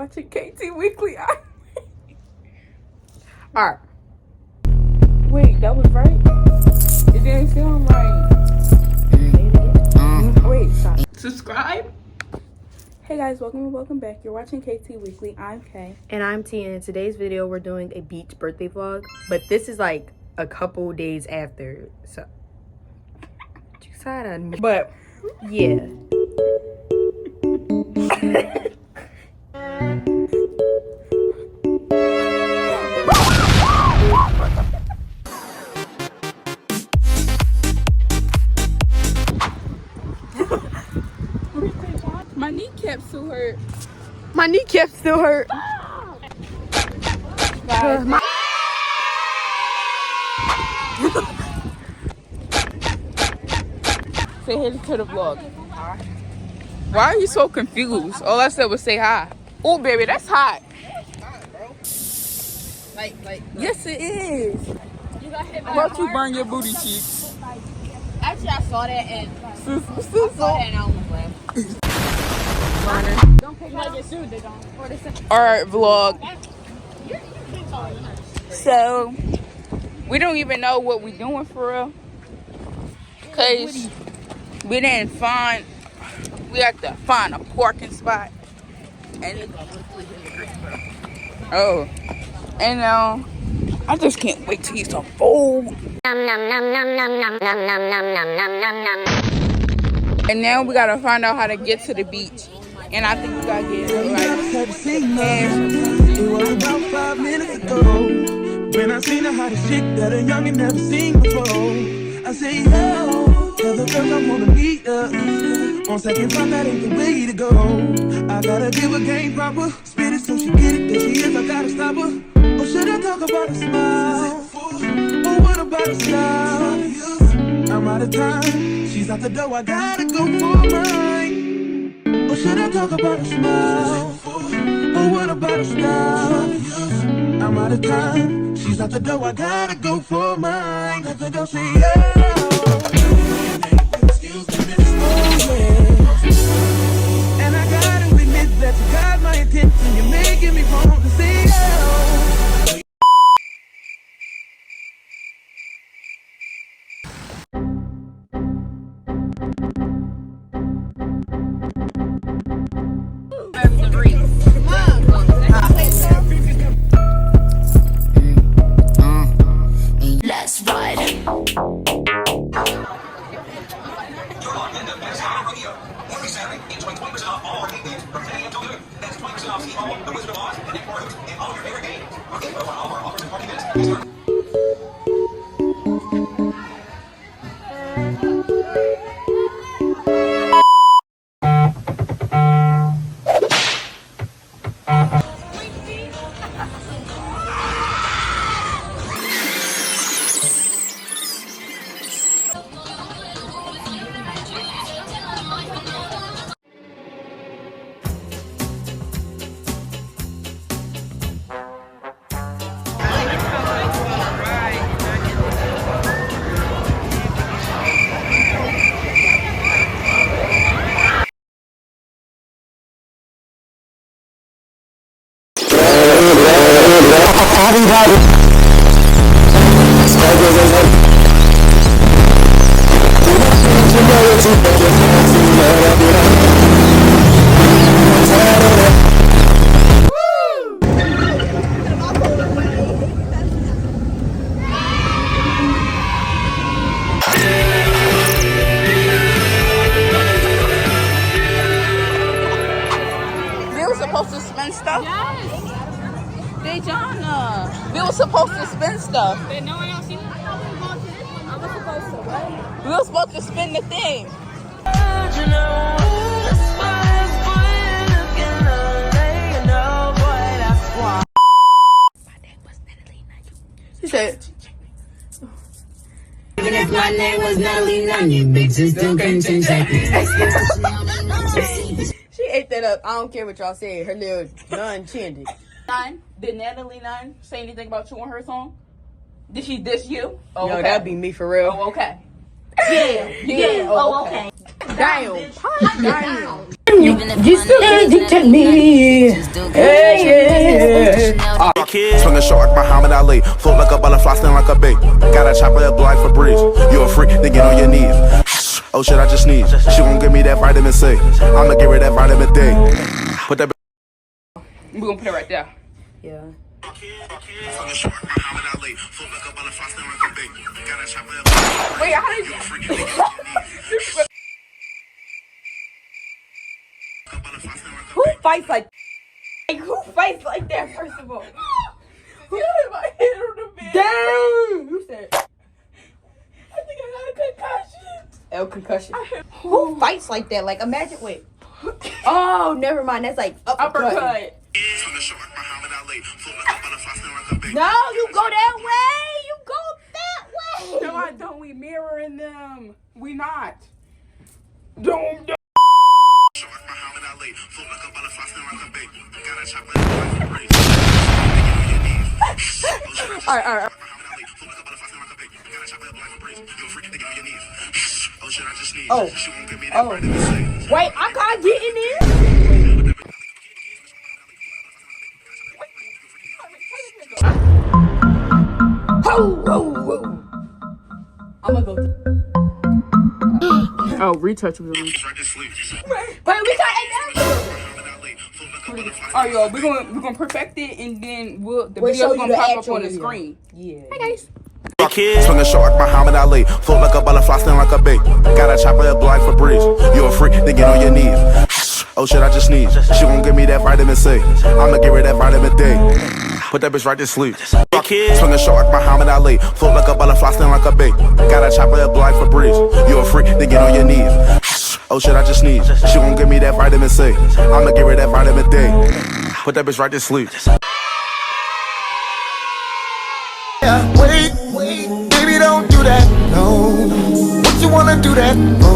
watching KayTee Weekly. Alright. Wait, that was right? It didn't sound right. Wait, stop. Subscribe. Hey guys, welcome back. You're watching KayTee Weekly. I'm Kay. And I'm T. And in today's video, we're doing a beach birthday vlog. But this is like a couple days after. So, you side on me. But, yeah. my kneecap still hurt. My kneecap still hurt. Guys, say hey to the vlog. Why are you so confused? All I said was say hi. Oh, baby, that's hot. Like. Yes, it is. You got hit by Why don't you burn your booty cheeks? Actually, I saw that and I almost laughed. Don't pick up your suit, they don't. Alright, vlog. So, we don't even know what we're doing for real. Because we didn't find, we had to find a parking spot. And I just can't wait to eat some food. And now we gotta find out how to get to the beach. And I think we gotta get It was about 5 minutes ago when I seen the hottest chick that a youngin' never seen before. I say, yo, tell the girls I wanna meet her. On second thought, that ain't the way to go. I gotta give her game proper, spit it so she get it. There she is, I gotta stop her. Or should I talk about a smile? Or what about a style? I'm out of time, she's out the door, I gotta go for mine. Or should I talk about a smile? Or what about a style? I'm out of time, she's out the door, I gotta go for mine. Let the door say, yeah. Excuse me, miss. Oh, yeah. And I gotta admit that you got my attention. You're making me want to say, yeah. Let's ride. Every Saturday, enjoy 20% off all arcade games from 10 a.m. till noon. That's 20% off Seawall, The Wizard of Oz, and Nick Root, and all of your favorite games. Arcade Pro on all of our offers and party minutes. Supposed to spend stuff? Yes. Dejana. We were supposed to spend stuff. But no one else seen it? I was supposed to what? We were supposed to spend the thing. She said, Even if my name was Nelly, none you bitches still can't change that. She ate that up. I don't care what y'all say. Her little non-chindy. Nine? Did Natalie Nine say anything about you on her song? Did she diss you? Oh, Yo, okay. that'd be me for real. Oh, okay. Yeah. Oh, okay. Damn. Damn. You still addicted to me. Hey, yeah. Swinging short like Muhammad Ali. Float like a butterfly, sting like a bee. Got a chopper up like Febreze. You a freak, then get on your knees. Oh shit, I just sneezed. She gon' give me that vitamin C. I'ma give her that vitamin D. Put that. We're gonna put it right there. Yeah. Wait, how did you? Who fights like who fights like that, first of all? Who hit my head on the bed? Damn! Who said? I think I got a concussion. L concussion. Who fights like that? Like, imagine, wait. Oh, never mind. That's like uppercut. No, you go that way. You go that way. No, I don't. We mirroring them. We not. Don't. All right. Oh. Wait, I can't get in there. Whoa. I'm gonna go. Oh, retouch was on. Wait, we got Oh, yo, we're gonna perfect it, and then the We'll video's show you gonna the pop up actual on the video. screen. Yeah. Hi guys. Swinging short like Muhammad Ali. Float like a butterfly, sting like a bee. Got a chopper up like Febreze. You a freak, then get on your knees. Oh shit, I just sneezed. She gon' give me that vitamin C. I'ma give her that vitamin D. Put that bitch right to sleep. Swinging short like Muhammad Ali. Float like a butterfly, sting like a bee. Got a chopper up like Febreze. You a freak, then get on your knees. Oh shit, I just sneezed. She gon' give me that vitamin C. I'ma give her that vitamin D. Put that bitch right to sleep. Wait, baby, don't do that, no. What you wanna do that for?